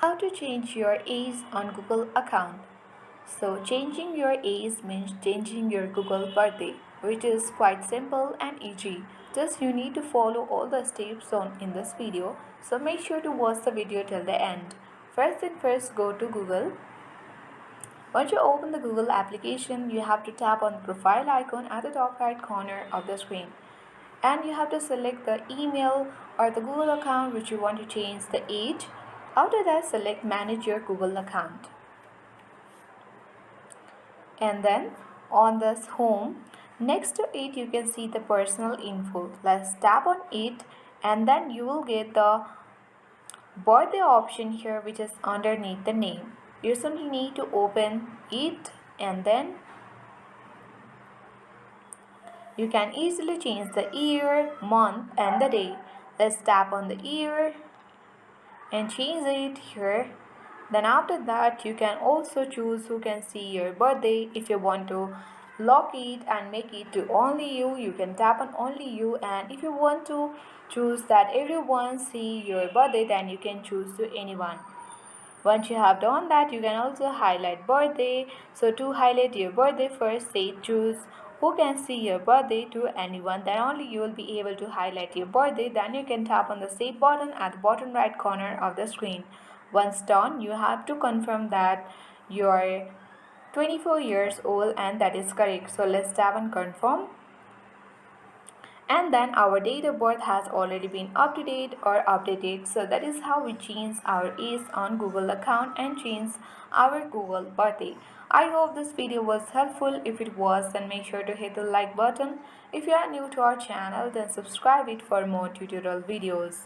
How to change your age on Google account. So changing your age means changing your Google birthday, which is quite simple and easy. Just you need to follow all the steps on in this video. So make sure to watch the video till the end. First go to Google. Once you open the Google application, you have to tap on the profile icon at the top right corner of the screen. And you have to select the email or the Google account which you want to change the age. After that, select manage your Google account. And then on this home, next to it you can see the personal info. Let's tap on it and then you will get the birthday option here which is underneath the name. You simply need to open it and then you can easily change the year, month and the day. Let's tap on the year and change it here. Then after that you can also choose who can see your birthday. If you want to lock it and make it to only you can tap on only you, and if you want to choose that everyone see your birthday, then you can choose to anyone. Once you have done that, you can also highlight birthday. So to highlight your birthday, first say choose who can see your birthday to anyone, then only you will be able to highlight your birthday. Then you can tap on the save button at the bottom right corner of the screen. Once done, you have to confirm that you're 24 years old and that is correct. So let's tap on confirm, and then our date of birth has already been up to date or updated. So that is how we change our age on Google account and change our Google birthday. I hope this video was helpful. If it was, then make sure to hit the like button. If you are new to our channel, then subscribe it for more tutorial videos.